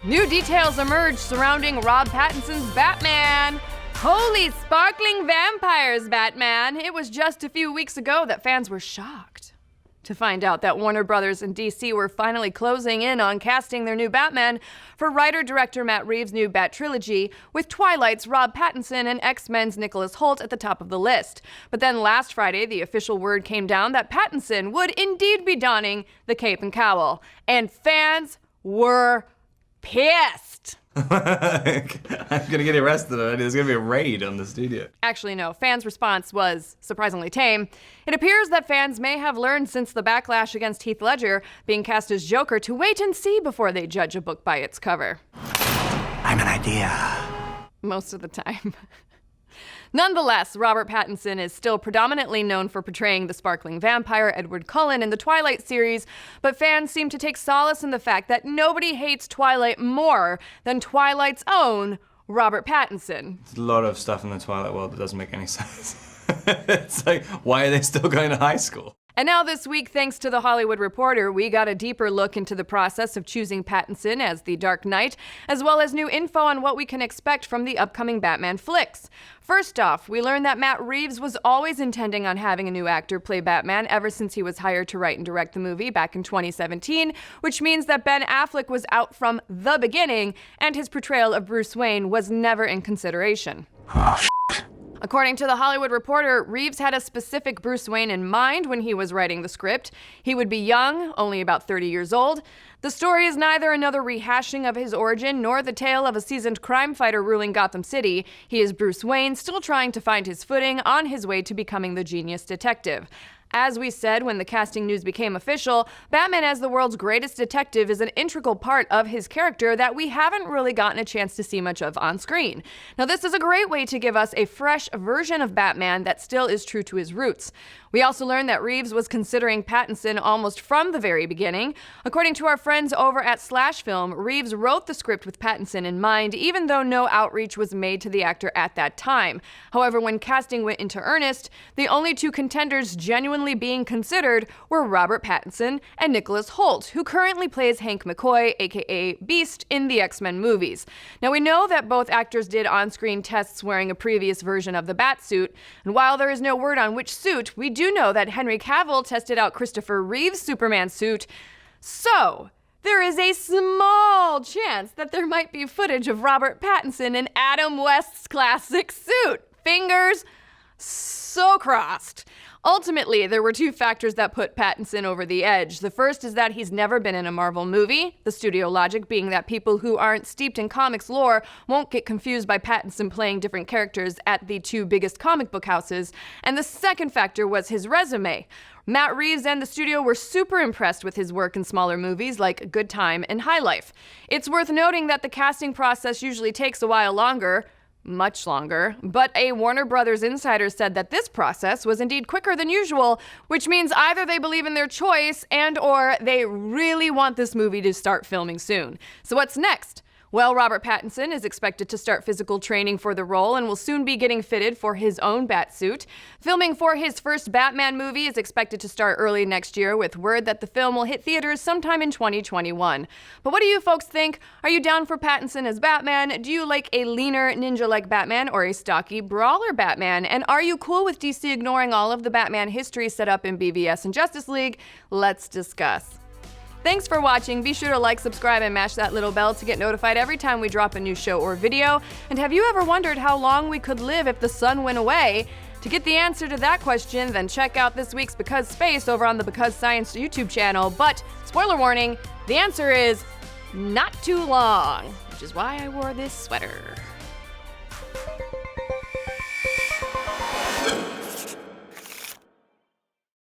New details emerged surrounding Rob Pattinson's Batman. Holy sparkling vampires, Batman! It was just a few weeks ago that fans were shocked to find out that Warner Brothers and DC were finally closing in on casting their new Batman for writer-director Matt Reeves' new Bat trilogy, with Twilight's Rob Pattinson and X-Men's Nicholas Hoult at the top of the list. But then last Friday, the official word came down that Pattinson would indeed be donning the cape and cowl, and fans were pissed. I'm gonna get arrested already. There's gonna be a raid on the studio. Actually, no. Fans' response was surprisingly tame. It appears that fans may have learned since the backlash against Heath Ledger being cast as Joker to wait and see before they judge a book by its cover. I'm an idea. Most of the time. Nonetheless, Robert Pattinson is still predominantly known for portraying the sparkling vampire Edward Cullen in the Twilight series, but fans seem to take solace in the fact that nobody hates Twilight more than Twilight's own Robert Pattinson. There's a lot of stuff in the Twilight world that doesn't make any sense. It's like, why are they still going to high school? And now this week, thanks to The Hollywood Reporter, we got a deeper look into the process of choosing Pattinson as the Dark Knight, as well as new info on what we can expect from the upcoming Batman flicks. First off, we learned that Matt Reeves was always intending on having a new actor play Batman ever since he was hired to write and direct the movie back in 2017, which means that Ben Affleck was out from the beginning, and his portrayal of Bruce Wayne was never in consideration. Oh, According to The Hollywood Reporter, Reeves had a specific Bruce Wayne in mind when he was writing the script. He would be young, only about 30 years old. The story is neither another rehashing of his origin nor the tale of a seasoned crime fighter ruling Gotham City. He is Bruce Wayne, still trying to find his footing on his way to becoming the genius detective. As we said when the casting news became official, Batman as the world's greatest detective is an integral part of his character that we haven't really gotten a chance to see much of on screen. Now, this is a great way to give us a fresh version of Batman that still is true to his roots. We also learned that Reeves was considering Pattinson almost from the very beginning. According to our friends over at Slash Film, Reeves wrote the script with Pattinson in mind, even though no outreach was made to the actor at that time. However, when casting went into earnest, the only two contenders genuinely being considered were Robert Pattinson and Nicholas Hoult, who currently plays Hank McCoy, aka Beast, in the X-Men movies. Now, we know that both actors did on-screen tests wearing a previous version of the Batsuit, and while there is no word on which suit, we do know that Henry Cavill tested out Christopher Reeve's Superman suit. So, there is a small chance that there might be footage of Robert Pattinson in Adam West's classic suit. Fingers so crossed. Ultimately, there were two factors that put Pattinson over the edge. The first is that he's never been in a Marvel movie, the studio logic being that people who aren't steeped in comics lore won't get confused by Pattinson playing different characters at the two biggest comic book houses. And the second factor was his resume. Matt Reeves and the studio were super impressed with his work in smaller movies like Good Time and High Life. It's worth noting that the casting process usually takes a while longer, much longer, but a Warner Brothers insider said that this process was indeed quicker than usual, which means either they believe in their choice and or they really want this movie to start filming soon. So what's next? Well, Robert Pattinson is expected to start physical training for the role and will soon be getting fitted for his own Batsuit. Filming for his first Batman movie is expected to start early next year, with word that the film will hit theaters sometime in 2021. But what do you folks think? Are you down for Pattinson as Batman? Do you like a leaner, ninja-like Batman or a stocky brawler Batman? And are you cool with DC ignoring all of the Batman history set up in BVS and Justice League? Let's discuss. Thanks for watching. Be sure to like, subscribe, and mash that little bell to get notified every time we drop a new show or video. And have you ever wondered how long we could live if the sun went away? To get the answer to that question, then check out this week's Because Space over on the Because Science YouTube channel. But, spoiler warning, the answer is not too long, which is why I wore this sweater.